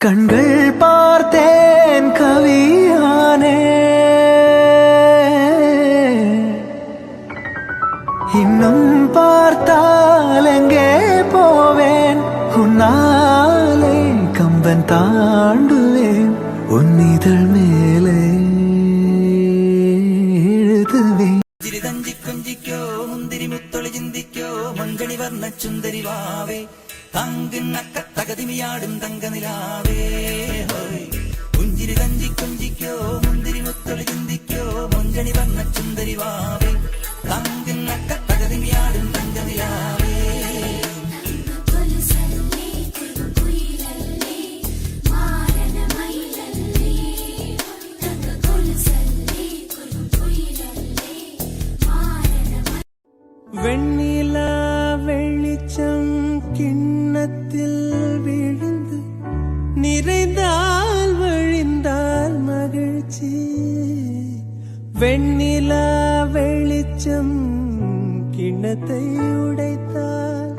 கண்கள் பார்த்தேன் கவியானே, இன்னும் பார்த்தால் எங்கே போவேன், உன்னாலே கம்பன் தாண்டுவேன், உன் இதழ் மேலே எழுதுவேன். ചിരിതഞ്ചി കൊഞ്ചിക്കോ മുന്തിരി മുത്തൊളി ചിന്തിക്കോ മഞ്ചണി വർണ്ണ ചുന്ദരി വാവേ തങ്കിന്നക്ക തകതിമിയാടും തങ്കനിലാവേ പുഞ്ചിരി തഞ്ചി കൊഞ്ചിക്കോ മുന്തിരി മുത്തൊളി ചിന്തിക്കോ മഞ്ചണി വർണ്ണ ചുന്ദരി വാവേ തങ്കിന്നക്ക തകതിമിയാടും തങ്കനിലാവേ. வெண்ணிலா வெளிச்சம் கிண்ணத்தில் விழுந்து நிறைந்தால் வழிந்தால் மகிழ்ச்சி. வெண்ணிலா வெளிச்சம் கிண்ணத்தை உடைத்தால்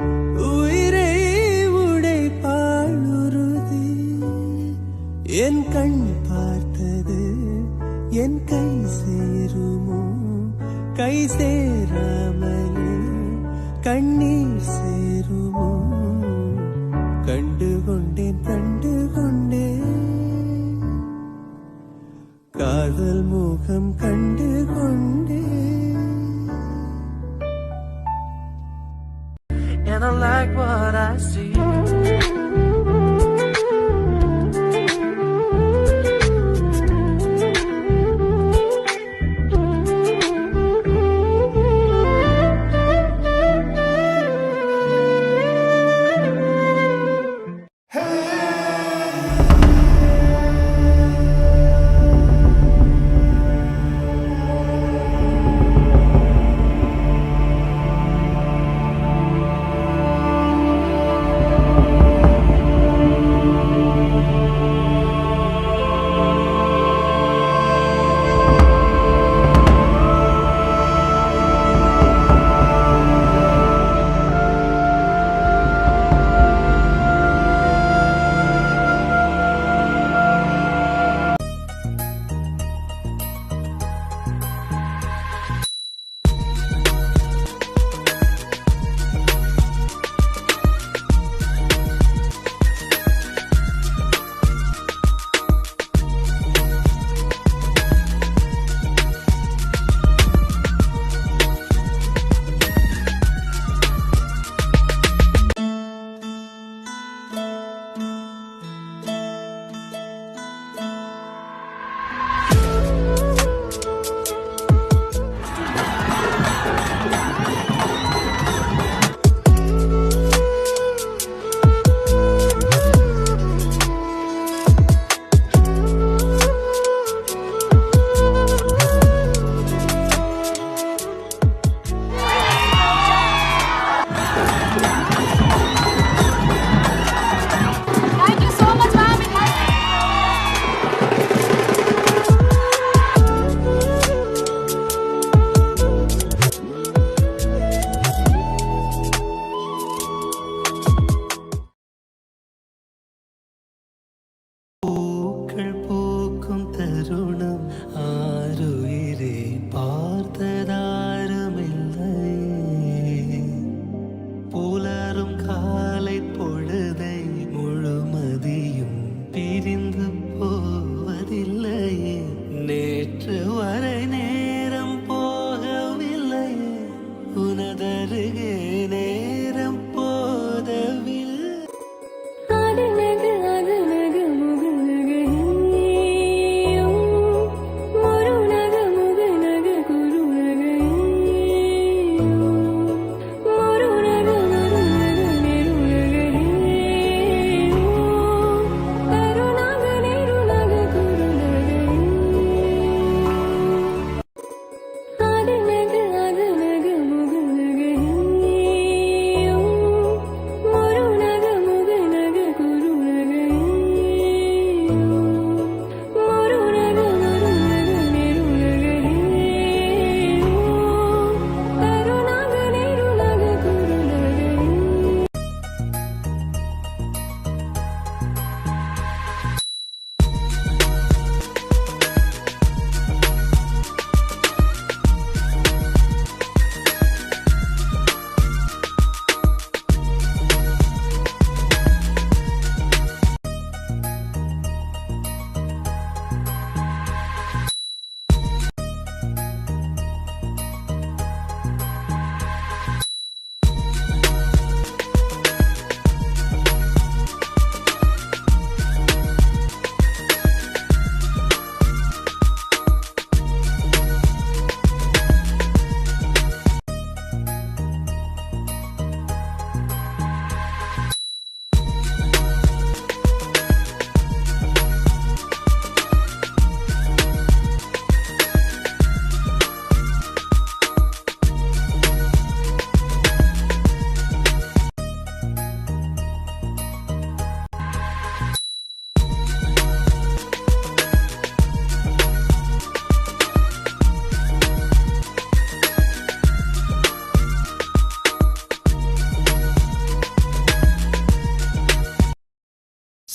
உயிரை உடைப்பாள் உறுதி. என் கண் பார்த்தது என் கை சேருமோ, கை சேராமலே கண்ணீர் சேருமோ. கண்டுகொண்டேன் காதல் முகம் கண்டுகொண்டேன். And I like what I see.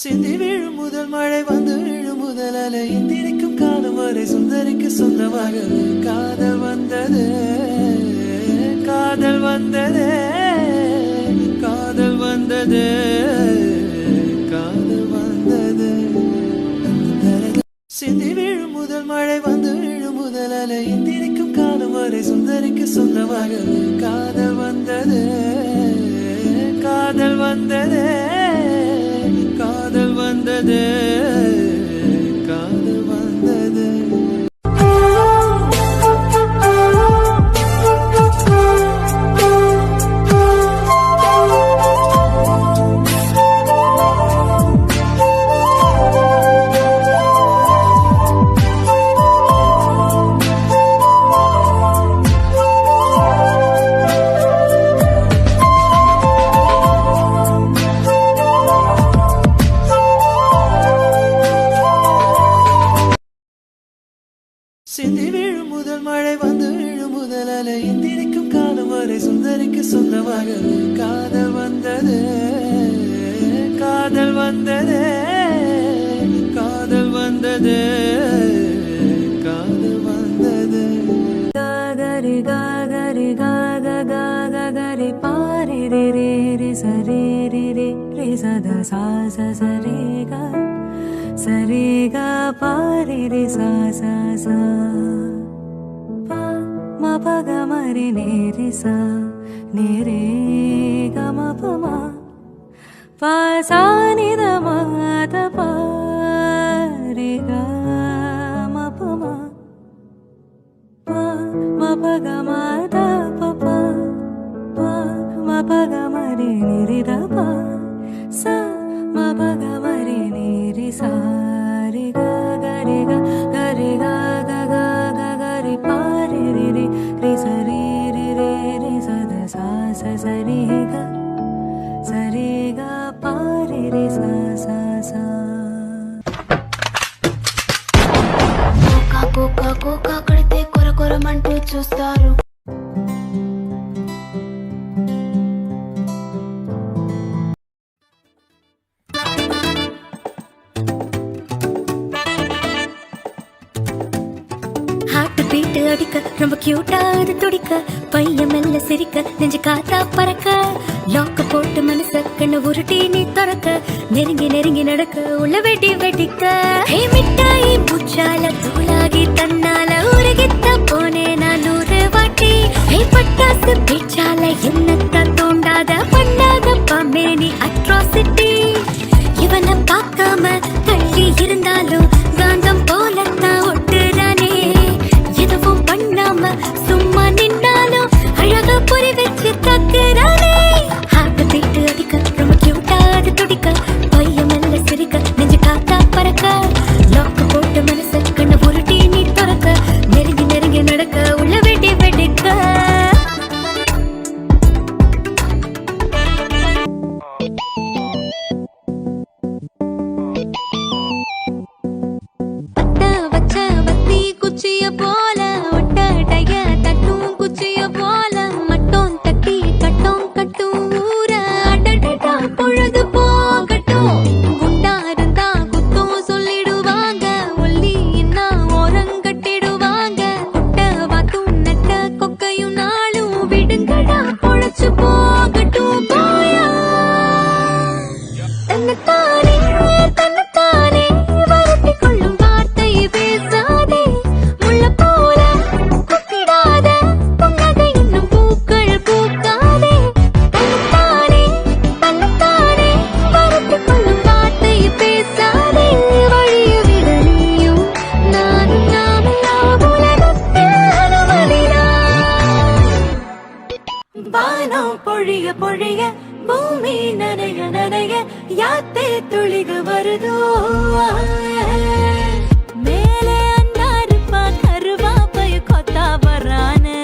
சிந்தி விழும் முதல் மழை வந்து விழும் முதல் அலை எந்திரிக்கும் காலம் வரை சுந்தரிக்கு சொந்தமாக காதல் வந்தது காதல் வந்தது காதல் வந்தது காதல் வந்தது சிந்தி விழும் முதல் மழை வந்து விழும் முதல் அலை எந்திரிக்கும் காலம் வரை சுந்தரிக்கு சொந்தமாக காதல் வந்தது காதல் வந்தது காதல் வந்தது காதல் வந்தது சிந்தி விழும் முதல் மழை வந்து விழும் முதல் அலை எந்திரிக்கும் காலம் வரை சுந்தரிக்கு சொந்தமாக காதல் வந்தது காதல் வந்தது காதல் வந்தது காதல் வந்தது கரி கரி கரி பாரி ரே ரே ரே சரி ரே ரே ரே சத சா சரி க சரி க பாரி ரே சா சா சா பா ம ப க மரி நே ரே சா நே ரே க ம ப ம பா சா நி த ம த பா ரே க ம ப ம பா ம ப க ம த ப பா பா ம ப க ம ரே நி ரே த பா சா ம ப க ம ரே நி ரே சா ரே க க ரே க க ரே க க க க க ரே பா ரே ரே ரே ரே ச ரே ரே ரே ரே ச த சா ச ச ரே க ச ரே க பா ரே ரே ச ச ச కోకా కోకా కడితే కొర కొరమంటూ చూస్తారు ஹார்ட் பீட் அடிக்க ரொம்ப கியூட்டா அது துடிக்க பையன் மெல்ல சிரிக்க நெஞ்சு காத்தா பறக்க லாக்க போட்டு மனச கண்ணு உருட்டி நீ திறக்க நெருங்கி நெருங்கி நடக்க உள்ள வெட்டி வெட்டிக்க ஹே மிட்டாய் பூச்சால தூளாகி தன்னால உருகித்த போனே நான் 100 வாட்டி ஹே பட்டாசு பேச்சால என்னத்தான் தோண்டாத பண்ணாத பாமே நீ அட்ராசிட்டி இவனை பார்க்காம தள்ளி இருந்தாலும் காந்தம் போலத்தான் ஒட்டுறானே எதுவும் பண்ணாம சும்மா நின்னாலும் அழகா புரி வச்சு தக்குறானே ஹார்ட் பீட் அடிக்க ரொம்ப கியூட்டா அது துடிக்க பையன் மெல்ல சிரிக்க நெஞ்சு காத்தா பறக்க லாக் போட்டு மனச கண்ண உருட்டி நீ திறக்க நெருங்கி நெருங்கி நடக்க உள்ள வெட்டி வெடிக்க குச்சிய போல ஒட்டடைய தட்டும் குச்சிய போல மட்டம் தட்டி கட்டம் கட்டும் ஊர அடடா பொழுது போகட்டும் குண்டா இருந்தா குத்தும் சொல்லிடுவாங்க ஒல்லி என்ன ஓரங்கட்டிடுவாங்க குட்ட வாத்தும் நெட்ட கொக்கையும் நாளும் விடுங்கடா பொழைச்சு போகட்டும் போயா தன்னைத்தானே தன்னைத்தானே வருத்தி கொள்ளும் வார்த்தை பேசாதே முள்ள போல குத்திடாத புன்னகை இன்னும் பூக்கள் பூக்காதே தன்னைத்தானே தன்னைத்தானே வருத்தி கொள்ளும் வார்த்தை பேசாதே வழிய விட நீயும் நானும் நாமெல்லாம் உலகத்தில் அனுமதிதான் வானம் பொழிய பொழிய பூமி நனைய நனைய யாத்தே துளிக வருதோ மேலே அன்னாருப்பா கருவா பய கொத்தா வரானே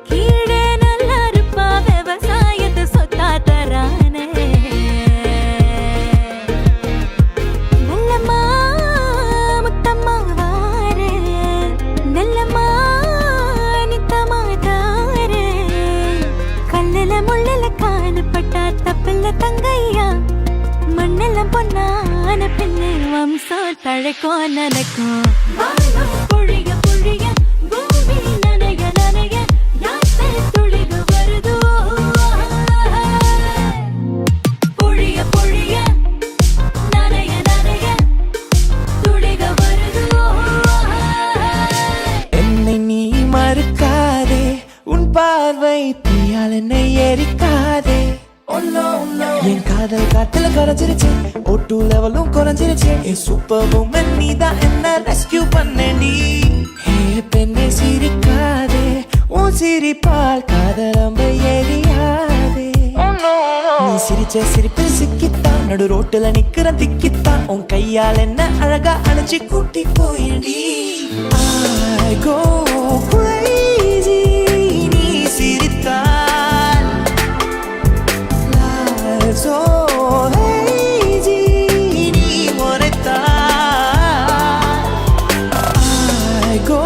கீழே நல்லா இருப்பா விவசாயத்தை சொத்தா தரானே நல்லம்மா முத்தம்மா வாரே நல்லம்மா நித்தமா தாரே கல்லுல முள்ளுல கால் பட்டா தப்பில்ல தங்கையா மண்ணெல்லாம் பொன்னான பின்னே வம்சம் தழைக்கும் நினைக்கும் பொழிய பொழிய பூமி நனைய நனைய யாத்தை துளிக வருதோ பொழிய பொழிய நனைய நனைய துளிக வருதோ என்னை நீ மறுக்காதே உன் பார்வை தீயால் என்னை எரிக்காதே என் காதல் காத்துல கரைஞ்சிருச்சு O2 லெவலும் குறைஞ்சிருச்சு என் சூப்பர் உமன் நீ தான் என்ன ரெஸ்கியூ பண்ணி ஹே பெண்ணே சிரிக்காதே உன் சிரிப்பால் காதலம்ப எரியாதே நீ சிரிச்ச சிரிப்பில் சிக்கித்தான் நடு ரோட்டுல நிக்கிற திக்கித்தான் உன் கையால் என்ன அழகா அணைச்சு கூட்டி போயிடி I go crazy நீ சிரித்தால் life so hazy நீ முறைத்தால் I go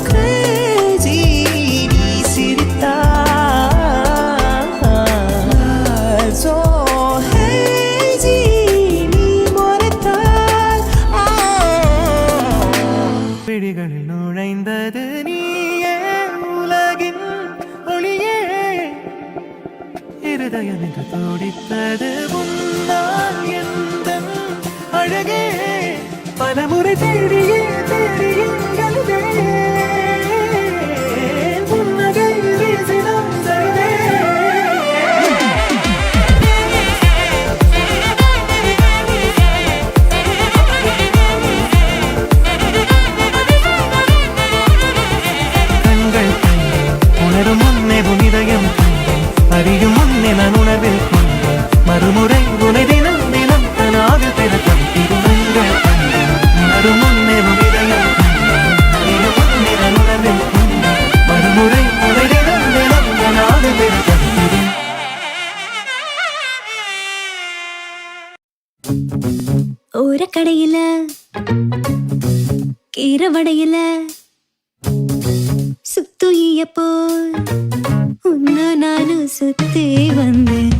crazy நீ சிரித்தால் life so hazy நீ முறைத்தால் விழிகளில் நுழைந்தது நீயே உலகின் ஒளியே இருதயம் என்று துடித்தது உன்னால் எந்தன் அழகே பலமுறை தேடியே தேடியே அழுதேன். புன்னகை வீசினான் சரிதே. கண்கள் கண்டேன் உணரும் முன்னே உன் இதயம் கண்டேன் அறியும் முன்னே நான் உணர்வில் கொண்டேன் மறுமுறை உனை தினம் தினம் தனாக திறக்கும் திருமங்கள் கண்டேன் உணரும் முன்னே உன் இதயம் கண்டேன் அறியும் முன்னே நான் உணர்வில் கொண்டேன் மறுமுறை உனை தினம் தினம் தனாக திறக்கும் ஓரக்கடையில கீரவடையில சுத்துய போல் உன்ன நானும் சுத்தி வந்தேன்